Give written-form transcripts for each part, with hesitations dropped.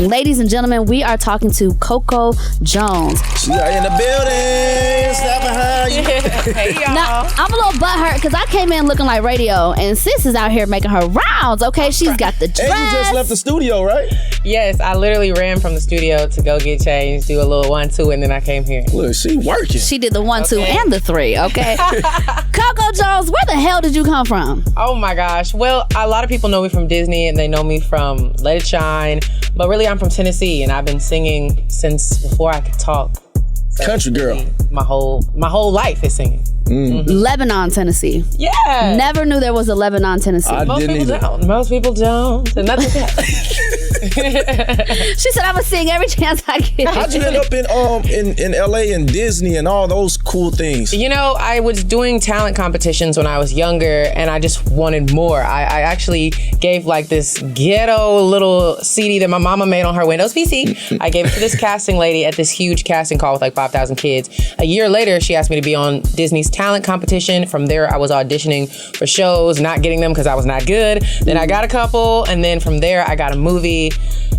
Ladies and gentlemen, we are talking to Coco Jones. She are in the building. Stop behind you. Hey, y'all. Now, I'm a little butthurt because I came in looking like radio, and sis is out here making her rounds. Okay, she's got the dress. And you just left the studio, right? Yes, I literally ran from the studio to go get changed, do a little 1-2, and then I came here. Look, she working. She did the 1, 2, and the 3. Okay. Coco Jones, where the hell did you come from? Oh my gosh. Well, a lot of people know me from Disney and they know me from Let It Shine, but really I'm from Tennessee and I've been singing since before I could talk. So country girl. My whole life is singing. Lebanon, Tennessee. Yeah. Never knew there was a Lebanon, Tennessee. Most people don't. And that's okay. She said, I'm going to sing every chance I get. How'd you end up in LA and Disney and all those cool things? You know, I was doing talent competitions when I was younger and I just wanted more. I actually gave like this ghetto little CD that my mama made on her Windows PC. I gave it to this casting lady at this huge casting call with like 5,000 kids. A year later, she asked me to be on Disney's talent competition. From there, I was auditioning for shows, not getting them because I was not good. Then I got a couple, and then from there, I got a movie.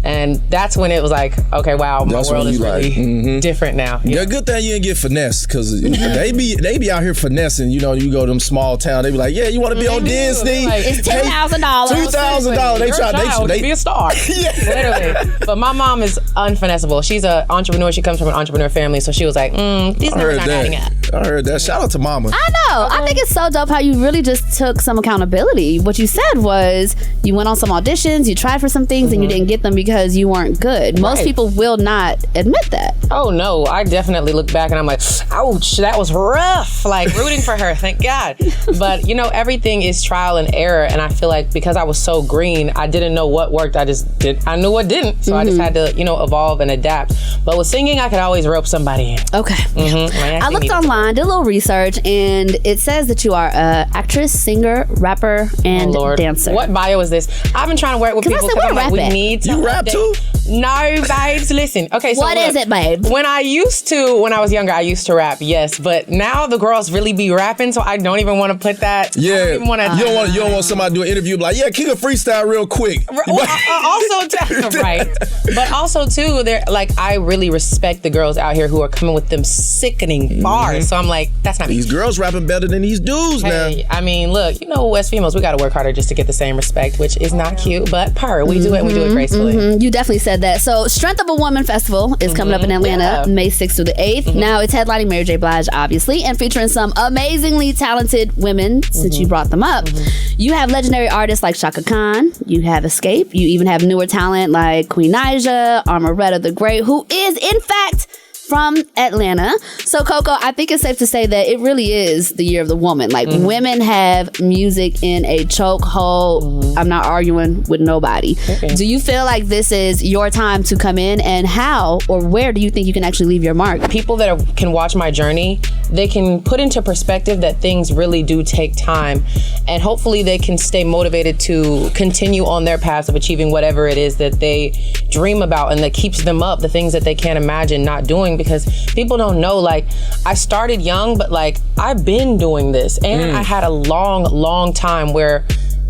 And that's when it was like, okay, wow, my world is really different now. Yeah, good thing you didn't get finessed, because they be out here finessing. You know, you go to them small town, they be like, yeah, you want to be on Disney? Like, it's $10,000. $2,000. They try to be a star. Literally. But my mom is unfinessable. She's an entrepreneur. She comes from an entrepreneur family, so she was like, these numbers aren't adding up. I heard that. Shout out to mama. I know. I think it's so dope how you really just took some accountability. What you said was you went on some auditions, you tried for some things, and you didn't get them because you weren't good. Most people will not admit that. Oh no, I definitely look back and I'm like, ouch, that was rough. Like rooting for her, thank God. But you know, everything is trial and error, and I feel like because I was so green, I didn't know what worked. I knew what didn't. So I just had to, evolve and adapt. But with singing, I could always rope somebody in. Okay. I looked online, did a little research, and it says that you are an actress, singer, rapper, and dancer. What bio is this? I've been trying to work with people because I'm like, we need to. You rap too? No, babes, listen. Okay, so what is it, babe? When I was younger, I used to rap, yes. But now the girls really be rapping, so I don't even want to put that. Yeah. I don't even want to. You don't want somebody to do an interview like, yeah, kick a freestyle real quick. Right. But also too, they're like, I really respect the girls out here who are coming with them sickening bars. So I'm like, that's not me. These girls rapping better than these dudes now. I mean, look, us females, we got to work harder just to get the same respect, which is not cute, but we do it and we do it gracefully. You definitely said that. So Strength of a Woman Festival is coming up in Atlanta, May 6th through the 8th. Now it's headlining Mary J. Blige, obviously, and featuring some amazingly talented women, since you brought them up. You have legendary artists like Shaka Khan, you have Escape, you even have newer talent like Queen Naija, Amaretta the Great, who is in fact from Atlanta. So Coco, I think it's safe to say that it really is the year of the woman. Like women have music in a chokehold. I'm not arguing with nobody. Do you feel like this is your time to come in, and how or where do you think you can actually leave your mark? People that can watch my journey, they can put into perspective that things really do take time, and hopefully they can stay motivated to continue on their paths of achieving whatever it is that they dream about and that keeps them up, the things that they can't imagine not doing. Because people don't know, like, I started young, but like I've been doing this, and I had a long time where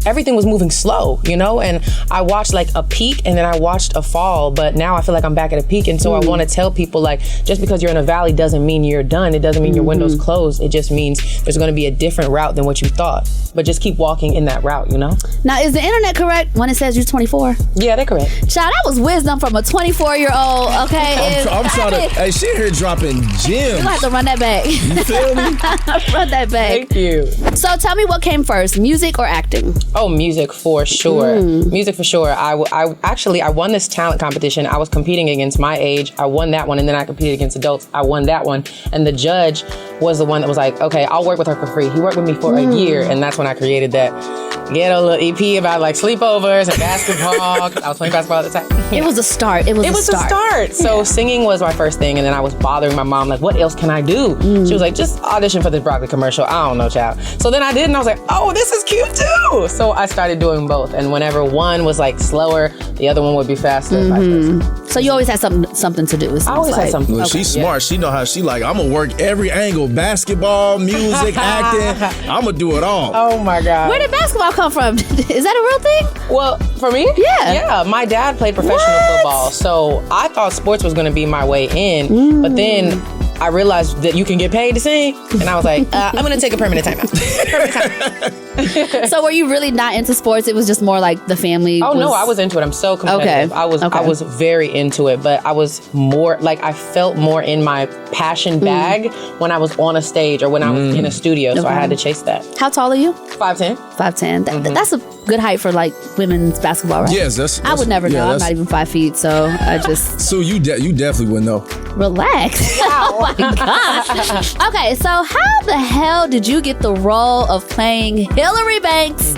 everything was moving slow, and I watched like a peak and then I watched a fall, but now I feel like I'm back at a peak. And so I want to tell people, like, just because you're in a valley doesn't mean you're done. It doesn't mean your window's closed. It just means there's going to be a different route than what you thought, but just keep walking in that route, Now, is the internet correct when it says you're 24? Yeah, they're correct. Child, that was wisdom from a 24-year-old, okay? I'm trying to, hey, she here dropping gems. You're gonna have to run that back. You feel me? Run that back. Thank you. So tell me what came first, music or acting? Oh, music for sure. Music for sure. I won this talent competition. I was competing against my age. I won that one, and then I competed against adults. I won that one, and the judge was the one that was like, okay, I'll work with her for free. He worked with me for a year, and that's when I created that ghetto little EP about like sleepovers and basketball. I was playing basketball at the time. It was a start. It was a start. So singing was my first thing, and then I was bothering my mom, like, what else can I do? She was like, just audition for this broccoli commercial. I don't know, child. So then I did, and I was like, oh, this is cute too. So I started doing both, and whenever one was like slower, the other one would be faster. Vice versa. So you always had something to do. I always had something. Well, she's smart. She know how she like, I'm gonna work every angle. Basketball, music, acting. I'm gonna do it all. Oh my God. Where did basketball come from? Is that a real thing? Well, for me? Yeah. Yeah. My dad played professional football. So I thought sports was gonna be my way in. But then I realized that you can get paid to sing. And I was like, I'm gonna take a permanent timeout. So were you really not into sports? It was just more like the family. Oh no, I was into it. I'm so competitive. Okay. I was very into it, but I was more like, I felt more in my passion bag when I was on a stage or when I was in a studio. So I had to chase that. How tall are you? 5'10". 5'10". That's a good height for like women's basketball, right? Yes, that's I would never know. I'm not even 5 feet, so I just. So you definitely wouldn't know. Relax. Oh my gosh. Okay, so how the hell did you get the role of playing Hillary Banks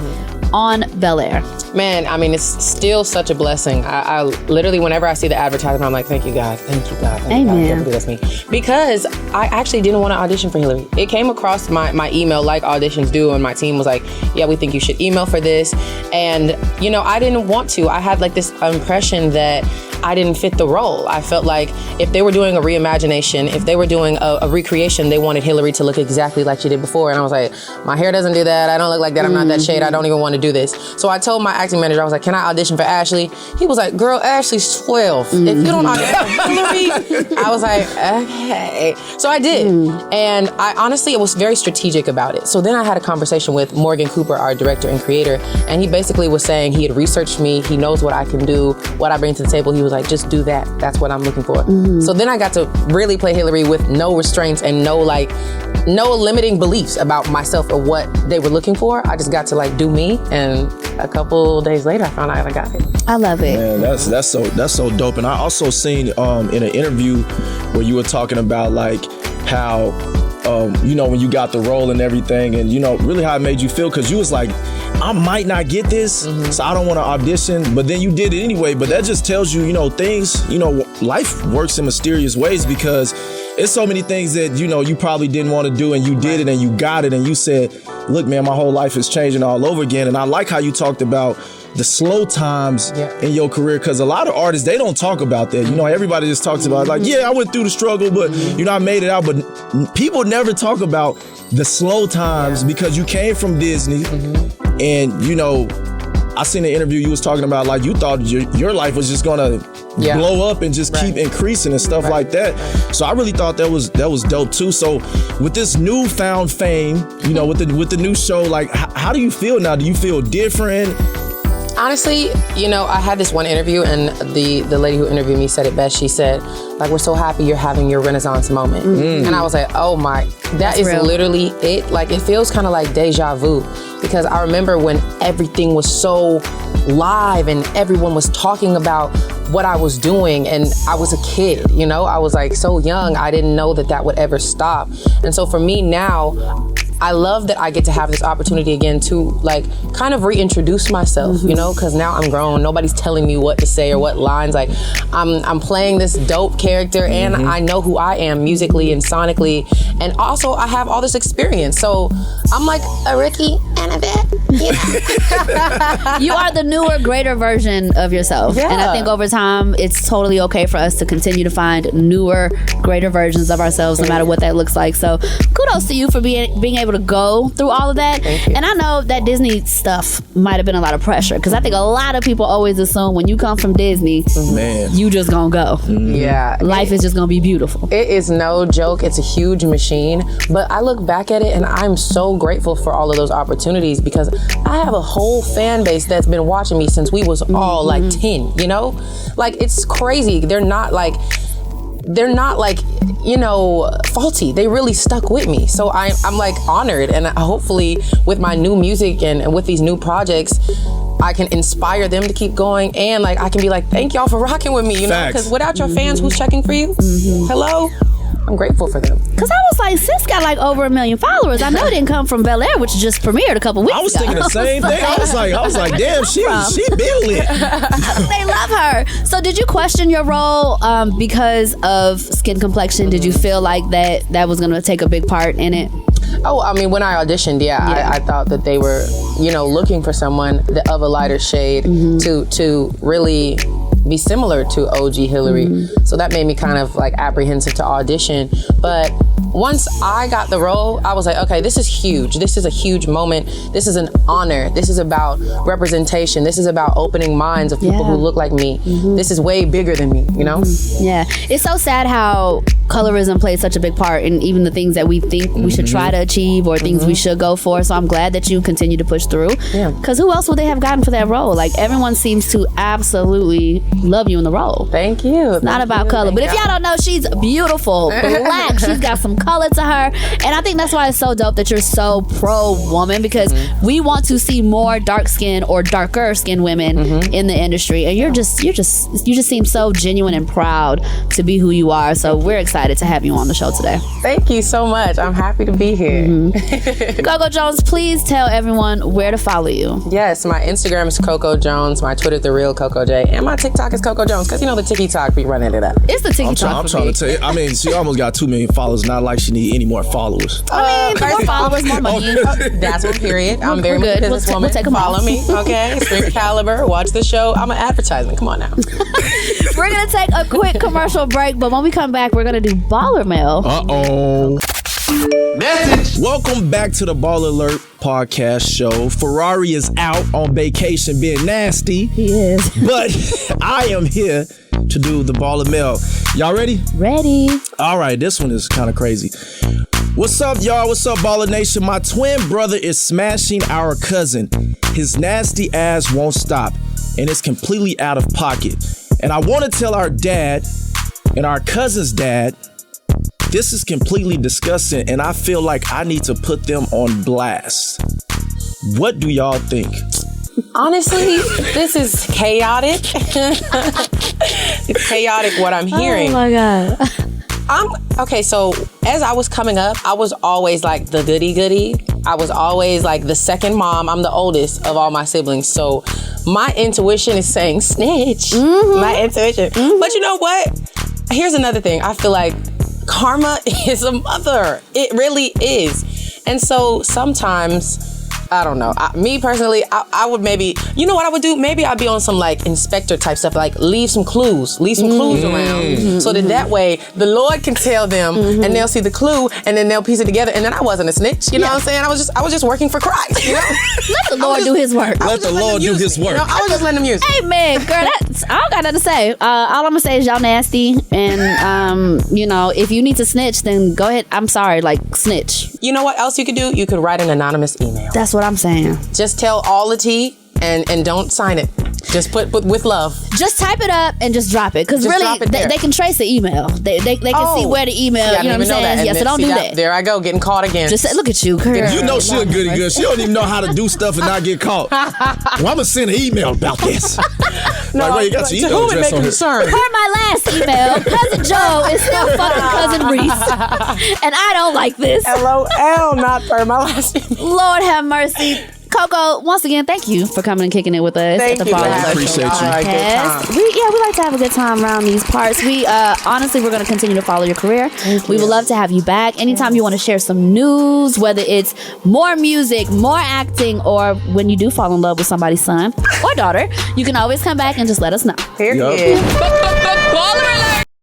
on Bel-Air? Man, I mean, it's still such a blessing. I literally, whenever I see the advertisement, I'm like, thank you, God. Thank you, God. Thank you, God. I can't believe that's me. Because I actually didn't want to audition for Hillary. It came across my email like auditions do, and my team was like, yeah, we think you should email for this. And, you know, I didn't want to. I had like this impression that I didn't fit the role. I felt like if they were doing a reimagination, if they were doing a recreation, they wanted Hillary to look exactly like she did before. And I was like, my hair doesn't do that. I don't look like that. I'm not that shade. I don't even want to do this. So I told my acting manager, I was like, can I audition for Ashley? He was like, girl, Ashley's 12. If you don't audition for Hillary, I was like, okay. So I did. And I honestly, was very strategic about it. So then I had a conversation with Morgan Cooper, our director and creator. And he basically was saying he had researched me. He knows what I can do, what I bring to the table. He was like, just do that. That's what I'm looking for. So then I got to really play Hillary with no restraints and no limiting beliefs about myself or what they were looking for. I just got to like do me, and a couple days later I found out I got it. I love it. Man, that's so dope. And I also seen in an interview where you were talking about like how you know, when you got the role and everything, and you know, really how it made you feel, because you was like, I might not get this, so I don't want to audition, but then you did it anyway. But that just tells you, you know, things, you know, life works in mysterious ways, because it's so many things that, you know, you probably didn't want to do, and you did it, and you got it, and you said, look, man, my whole life is changing all over again. And I like how you talked about the slow times in your career, because a lot of artists, they don't talk about that. You know, everybody just talks about like, yeah, I went through the struggle, but you know, I made it out. But people never talk about the slow times, because you came from Disney, and you know, I seen an interview you was talking about like you thought your life was just gonna blow up and just keep increasing and stuff like that. So I really thought that was dope too. So with this newfound fame, you know, with the new show, like how do you feel now? Do you feel different? Honestly, you know, I had this one interview, and the lady who interviewed me said it best. She said, like, we're so happy you're having your Renaissance moment. And I was like, oh my, that's is real. Literally it. Like, it feels kind of like deja vu, because I remember when everything was so live and everyone was talking about what I was doing, and I was a kid, you know, I was like so young, I didn't know that would ever stop. And so for me now, I love that I get to have this opportunity again to like kind of reintroduce myself, you know, because now I'm grown. Nobody's telling me what to say or what lines. Like I'm playing this dope character, and I know who I am musically and sonically, and also I have all this experience. So I'm like a Ricky and a bit. You are the newer, greater version of yourself. And I think over time, it's totally okay for us to continue to find newer, greater versions of ourselves, no matter what that looks like. So kudos to you for being able to go through all of that. And I know that Disney stuff might have been a lot of pressure, because I think a lot of people always assume when you come from Disney, man, you just gonna go. Yeah. Life is just gonna be beautiful. It is no joke. It's a huge machine. But I look back at it and I'm so grateful for all of those opportunities, because I have a whole fan base that's been watching me since we was all like 10, you know? Like, it's crazy. They're not like, you know, faulty. They really stuck with me. So I'm like honored, and hopefully with my new music and with these new projects, I can inspire them to keep going, and like I can be like, thank y'all for rocking with me, you know, because without your fans who's checking for you, hello, I'm grateful for them. Because I was like, sis got like over 1 million followers. I know it didn't come from Bel-Air, which just premiered a couple weeks ago. I was thinking the same thing. I was like, damn, she billing. They love her. So did you question your role because of skin complexion? Did you feel like that was going to take a big part in it? Oh, I mean, when I auditioned, I thought that they were, you know, looking for someone of a lighter shade to really be similar to OG Hillary. So that made me kind of like apprehensive to audition. But once I got the role, I was like, okay, this is huge. This is a huge moment. This is an honor. This is about representation. This is about opening minds of people who look like me. This is way bigger than me, you know? Yeah. It's so sad how colorism plays such a big part in even the things that we think we should try to achieve or things we should go for. So I'm glad that you continue to push through. Yeah. Because who else would they have gotten for that role? Like, everyone seems to absolutely love you in the role. Thank you. It's not about color. But if y'all don't know, she's beautiful, black. She's got some color to her. And I think that's why it's so dope that you're so pro-woman, because we want to see more dark-skinned or darker-skinned women in the industry. And you just seem so genuine and proud to be who you are. So we're excited to have you on the show today. Thank you so much. I'm happy to be here. Coco Jones, please tell everyone where to follow you. Yes, my Instagram is Coco Jones, my Twitter The Real Coco J, and my TikTok is Coco Jones, because you know the TikTok be running it up. It's the TikTok. I'm trying to tell you. I mean, she almost got 2 million followers. Not like she need any more followers. I mean, more followers, more money. That's one period. I'm very much a good. businesswoman. We'll take 'em Follow off. me, okay? Stream Caliber. Watch the show. I'm an advertisement. Come on now. We're going to take a quick commercial break, but when we come back, we're going to do Baller Mail. Uh-oh. Message. Welcome back to the BallerAlert podcast show. Ferrari is out on vacation being nasty. He is. But I am here to do the Baller Mail. Y'all ready? Ready. All right, this one is kind of crazy. What's up, y'all? What's up, Baller Nation? My twin brother is smashing our cousin. His nasty ass won't stop, and it's completely out of pocket. And I want to tell our dad and our cousin's dad, this is completely disgusting, and I feel like I need to put them on blast. What do y'all think? Honestly, this is chaotic. It's chaotic what I'm hearing. Oh my God. Okay, so as I was coming up, I was always like the goody. I was always like the second mom. I'm the oldest of all my siblings. So my intuition is saying snitch. My intuition. But you know what? Here's another thing. I feel like karma is a mother. It really is. And so sometimes, I don't know. Me personally, I would maybe, you know what I would do? Maybe I'd be on some like inspector type stuff, like leave some clues around, so that way the Lord can tell them, and they'll see the clue, and then they'll piece it together. And then I wasn't a snitch, you know what I'm saying? I was just working for Christ, you know. Let the Lord do His work. Let the Lord do His work. You know, I was just letting them use it. Amen, girl. I don't got nothing to say. All I'm gonna say is y'all nasty, and you know, if you need to snitch, then go ahead. I'm sorry, like snitch. You know what else you could do? You could write an anonymous email. That's what I'm saying. Just tell all the tea and don't sign it. Just put with love. Just type it up and just drop it. Because really, they can trace the email. They can see where the email, you know what I'm saying? Yeah, so don't do that. There I go, getting caught again. Just say, look at you, girl. You know she a goody good. She don't even know how to do stuff and not get caught. Well, I'm going to send an email about this. No, like, wait, you got your email address on here. Per my last email, Cousin Joe is still fucking Cousin Reese. And I don't like this. LOL, not per my last email. Lord have mercy. Coco, once again, thank you for coming and kicking it with us at the BallerAlert Appreciate you. podcast. We like to have a good time around these parts. We honestly, we're going to continue to follow your career. We would love to have you back anytime you want to share some news, whether it's more music, more acting, or when you do fall in love with somebody's son or daughter. You can always come back and just let us know. Period. Yep. BallerAlert.